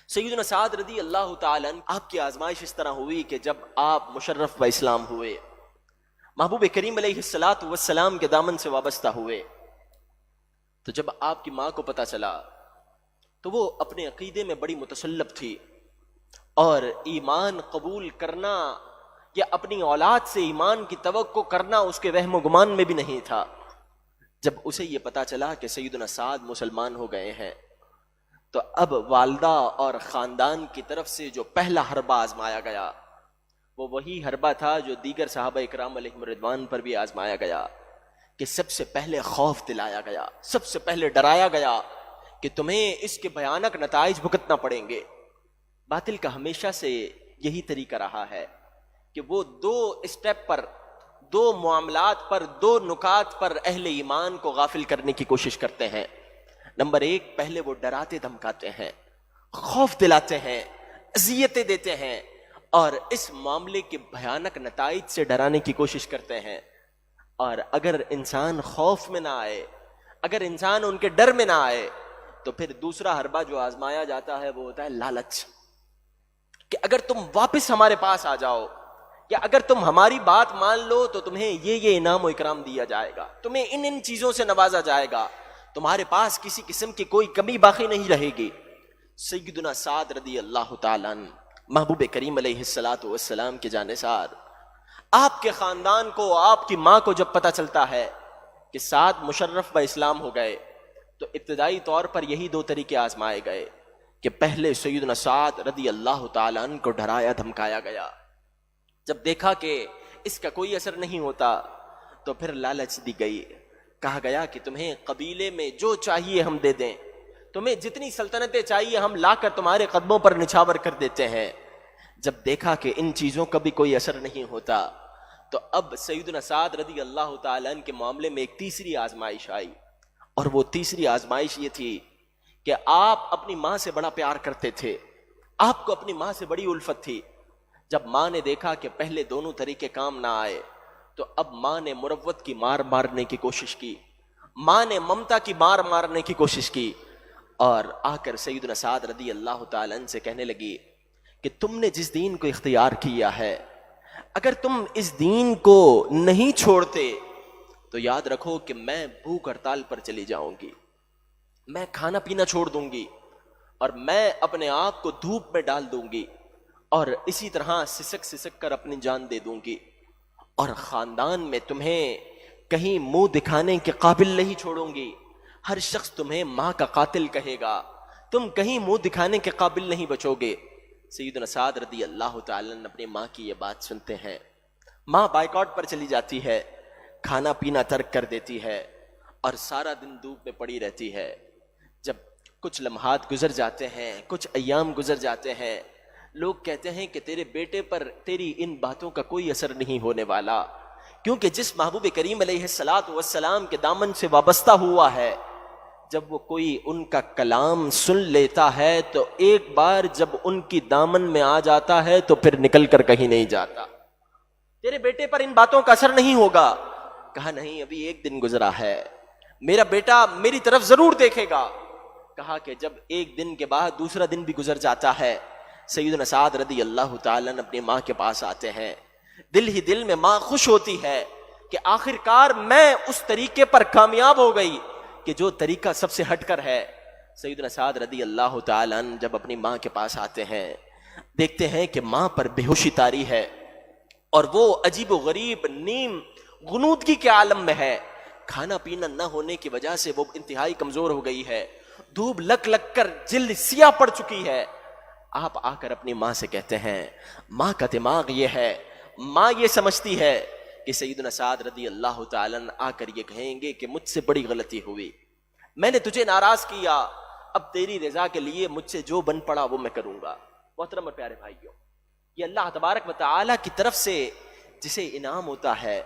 سیدنا سعد رضی اللہ تعالیٰ عنہ، آپ کی آزمائش اس طرح ہوئی کہ جب آپ مشرف و اسلام ہوئے، محبوب کریم علیہ الصلوۃ والسلام کے دامن سے وابستہ ہوئے، تو جب آپ کی ماں کو پتہ چلا تو وہ اپنے عقیدے میں بڑی متسلب تھی، اور ایمان قبول کرنا یا اپنی اولاد سے ایمان کی توقع کرنا اس کے وہم و گمان میں بھی نہیں تھا۔ جب اسے یہ پتا چلا کہ سیدنا سعد مسلمان ہو گئے ہیں، تو اب والدہ اور خاندان کی طرف سے جو پہلا حربہ آزمایا گیا وہ وہی حربہ تھا جو دیگر صحابہ اکرام علیہم رضوان پر بھی آزمایا گیا، کہ سب سے پہلے خوف دلایا گیا، سب سے پہلے ڈرایا گیا کہ تمہیں اس کے بھیانک نتائج بھگتنا پڑیں گے۔ باطل کا ہمیشہ سے یہی طریقہ رہا ہے کہ وہ دو اسٹیپ پر، دو معاملات پر، دو نکات پر اہل ایمان کو غافل کرنے کی کوشش کرتے ہیں۔ نمبر ایک، پہلے وہ ڈراتے دھمکاتے ہیں، خوف دلاتے ہیں، اذیتیں دیتے ہیں، اور اس معاملے کے بھیانک نتائج سے ڈرانے کی کوشش کرتے ہیں۔ اور اگر انسان خوف میں نہ آئے، اگر انسان ان کے ڈر میں نہ آئے، تو پھر دوسرا حربہ جو آزمایا جاتا ہے وہ ہوتا ہے لالچ، کہ اگر تم واپس ہمارے پاس آ جاؤ یا اگر تم ہماری بات مان لو تو تمہیں یہ انعام و اکرام دیا جائے گا، تمہیں ان چیزوں سے نوازا جائے گا، تمہارے پاس کسی قسم کی کوئی کمی باقی نہیں رہے گی۔ سیدنا سعد رضی اللہ تعالیٰ عنہ، محبوب کریم علیہ الصلوۃ والسلام کے جانثار، آپ کے خاندان کو، آپ کی ماں کو جب پتہ چلتا ہے کہ سعد مشرف و اسلام ہو گئے، تو ابتدائی طور پر یہی دو طریقے آزمائے گئے کہ پہلے سیدنا سعد رضی اللہ تعالیٰ عنہ کو ڈرایا دھمکایا گیا، جب دیکھا کہ اس کا کوئی اثر نہیں ہوتا تو پھر لالچ دی گئی، کہا گیا کہ تمہیں قبیلے میں جو چاہیے ہم دے دیں، تمہیں جتنی سلطنتیں چاہیے ہم لا کر تمہارے قدموں پر نچھاور کر دیتے ہیں۔ جب دیکھا کہ ان چیزوں کا بھی کوئی اثر نہیں ہوتا تو اب سیدنا سعد رضی اللہ تعالیٰ عنہ کے معاملے میں ایک تیسری آزمائش آئی، اور وہ تیسری آزمائش یہ تھی کہ آپ اپنی ماں سے بڑا پیار کرتے تھے، آپ کو اپنی ماں سے بڑی الفت تھی۔ جب ماں نے دیکھا کہ پہلے دونوں طریقے کام نہ آئے تو اب ماں نے مروت کی مار مارنے کی کوشش کی، ماں نے ممتا کی مار مارنے کی کوشش کی، اور آ کر سیدنا سعد رضی اللہ تعالیٰ عنہ سے کہنے لگی کہ تم نے جس دین کو اختیار کیا ہے، اگر تم اس دین کو نہیں چھوڑتے تو یاد رکھو کہ میں بھوک ہڑتال پر چلی جاؤں گی، میں کھانا پینا چھوڑ دوں گی، اور میں اپنے آپ کو دھوپ میں ڈال دوں گی، اور اسی طرح سسک سسک کر اپنی جان دے دوں گی، اور خاندان میں تمہیں کہیں منہ دکھانے کے قابل نہیں چھوڑوں گی، ہر شخص تمہیں ماں کا قاتل کہے گا، تم کہیں منہ دکھانے کے قابل نہیں بچو گے۔ سیدنا سعد رضی اللہ تعالیٰ عنہ اپنی ماں کی یہ بات سنتے ہیں، ماں بائیکاٹ پر چلی جاتی ہے، کھانا پینا ترک کر دیتی ہے، اور سارا دن دھوپ میں پڑی رہتی ہے۔ جب کچھ لمحات گزر جاتے ہیں، کچھ ایام گزر جاتے ہیں، لوگ کہتے ہیں کہ تیرے بیٹے پر تیری ان باتوں کا کوئی اثر نہیں ہونے والا، کیونکہ جس محبوب کریم علیہ الصلوۃ والسلام کے دامن سے وابستہ ہوا ہے، جب وہ کوئی ان کا کلام سن لیتا ہے تو ایک بار جب ان کی دامن میں آ جاتا ہے تو پھر نکل کر کہیں نہیں جاتا۔ تیرے بیٹے پر ان باتوں کا اثر نہیں ہوگا۔ کہا نہیں، ابھی ایک دن گزرا ہے، میرا بیٹا میری طرف ضرور دیکھے گا۔ کہا کہ جب ایک دن کے بعد دوسرا دن بھی گزر جاتا ہے، سیدنا سعد رضی اللہ تعالیٰ عنہ اپنی ماں کے پاس آتے ہیں، دل ہی دل میں ماں خوش ہوتی ہے کہ آخر کار میں اس طریقے پر کامیاب ہو گئی کہ جو طریقہ سب سے ہٹ کر ہے۔ سیدنا سعد رضی اللہ تعالیٰ عنہ جب اپنی ماں کے پاس آتے ہیں، دیکھتے ہیں کہ ماں پر بے ہوشی طاری ہے، اور وہ عجیب و غریب نیم غنودگی کے عالم میں ہے، کھانا پینا نہ ہونے کی وجہ سے وہ انتہائی کمزور ہو گئی ہے، دھوپ لگ لگ کر جلد سیاہ پڑ چکی ہے۔ آپ آ کر اپنی ماں سے کہتے ہیں، ماں کا دماغ یہ ہے، ماں یہ سمجھتی ہے کہ سیدنا سعد رضی اللہ تعالیٰ عنہ آ کر یہ کہیں گے کہ مجھ سے بڑی غلطی ہوئی، میں نے تجھے ناراض کیا، اب تیری رضا کے لیے مجھ سے جو بن پڑا وہ میں کروں گا۔ محترم اور پیارے بھائیوں، یہ اللہ تبارک و تعالیٰ کی طرف سے جسے انعام ہوتا ہے،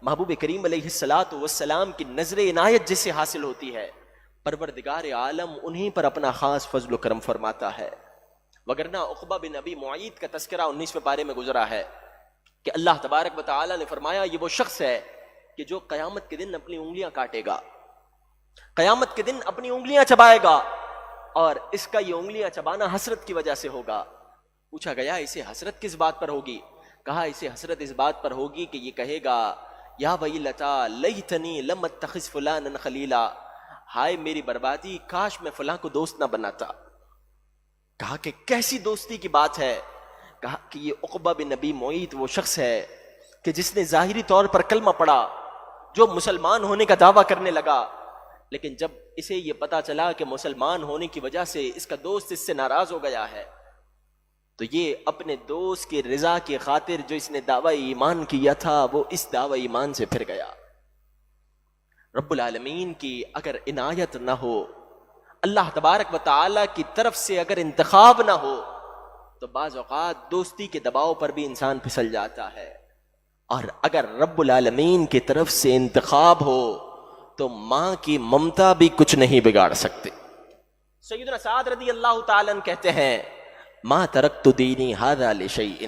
محبوب کریم علیہ الصلوۃ والسلام کی نظر عنایت جس سے حاصل ہوتی ہے، پروردگار عالم انہیں پر اپنا خاص فضل و کرم فرماتا ہے۔ وگرنہ عقبہ بن ابی معیط کا تذکرہ 19ویں پارے میں گزرا ہے کہ اللہ تبارک و تعالیٰ نے فرمایا، یہ وہ شخص ہے کہ جو قیامت کے دن اپنی انگلیاں کاٹے گا، قیامت کے دن اپنی انگلیاں چبائے گا، اور اس کا یہ انگلیاں چبانا حسرت کی وجہ سے ہوگا. پوچھا گیا اسے حسرت کس بات پر ہوگی؟ کہا اسے حسرت اس بات پر ہوگی کہ یہ کہے گا یا ویلتا لیتنی لم اتخذ فلانا خلیلا، ہائے میری بربادی، کاش میں فلاں کو دوست نہ بناتا. کہا کہ کیسی دوستی کی بات ہے؟ کہا کہ یہ عقبہ بن نبی معیط وہ شخص ہے کہ جس نے ظاہری طور پر کلمہ پڑھا، جو مسلمان ہونے کا دعویٰ کرنے لگا، لیکن جب اسے یہ پتا چلا کہ مسلمان ہونے کی وجہ سے اس کا دوست اس سے ناراض ہو گیا ہے، تو یہ اپنے دوست کی رضا کی خاطر جو اس نے دعویٰ ایمان کیا تھا وہ اس دعویٰ ایمان سے پھر گیا. رب العالمین کی اگر عنایت نہ ہو، اللہ تبارک و تعالی کی طرف سے اگر انتخاب نہ ہو، تو بعض اوقات دوستی کے دباؤ پر بھی انسان پھسل جاتا ہے. اور اگر رب العالمین کی طرف سے انتخاب ہو تو ماں کی ممتا بھی کچھ نہیں بگاڑ سکتے. سیدنا سعد رضی اللہ تعالیٰ عنہ کہتے ہیں ما ترکت دینی ھذا لشیء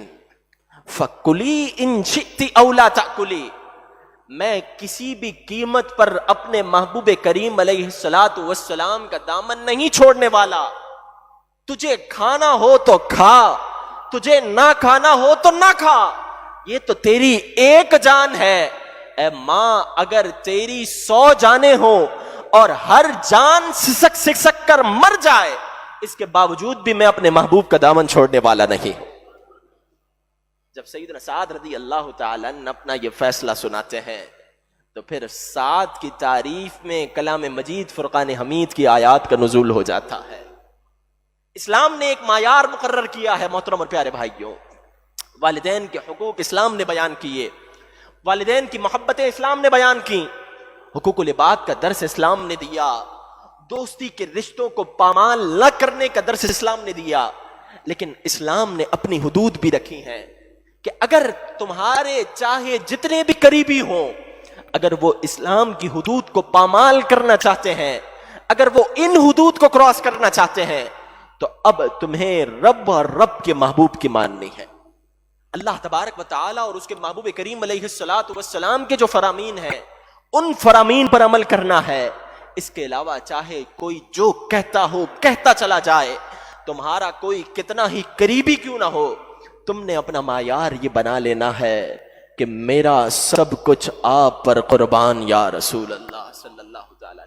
فکلی ان شئت او لا تأکلی، میں کسی بھی قیمت پر اپنے محبوب کریم علیہ الصلوۃ والسلام کا دامن نہیں چھوڑنے والا. تجھے کھانا ہو تو کھا، تجھے نہ کھانا ہو تو نہ کھا، یہ تو تیری ایک جان ہے. اے ماں اگر تیری 100 جانیں ہوں اور ہر جان سسک سسک کر مر جائے، اس کے باوجود بھی میں اپنے محبوب کا دامن چھوڑنے والا نہیں ہوں. جب سیدنا سعد رضی اللہ تعالیٰ عنہ اپنا یہ فیصلہ سناتے ہیں تو پھر سعد کی تعریف میں کلام مجید فرقان حمید کی آیات کا نزول ہو جاتا ہے. اسلام نے ایک معیار مقرر کیا ہے محترم اور پیارے بھائیوں. والدین کے حقوق اسلام نے بیان کیے، والدین کی محبتیں اسلام نے بیان کی، حقوق العباد کا درس اسلام نے دیا، دوستی کے رشتوں کو پامال نہ کرنے کا درس اسلام نے دیا. لیکن اسلام نے اپنی حدود بھی رکھی ہیں کہ اگر تمہارے چاہے جتنے بھی قریبی ہوں، اگر وہ اسلام کی حدود کو پامال کرنا چاہتے ہیں، اگر وہ ان حدود کو کراس کرنا چاہتے ہیں، تو اب تمہیں رب اور رب کے محبوب کی ماننی ہے. اللہ تبارک و تعالی اور اس کے محبوب کریم علیہ الصلوۃ والسلام کے جو فرامین ہیں ان فرامین پر عمل کرنا ہے. اس کے علاوہ چاہے کوئی جو کہتا ہو کہتا چلا جائے، تمہارا کوئی کتنا ہی قریبی کیوں نہ ہو، تم نے اپنا معیار یہ بنا لینا ہے کہ میرا سب کچھ آپ پر قربان یا رسول اللہ صلی اللہ تعالی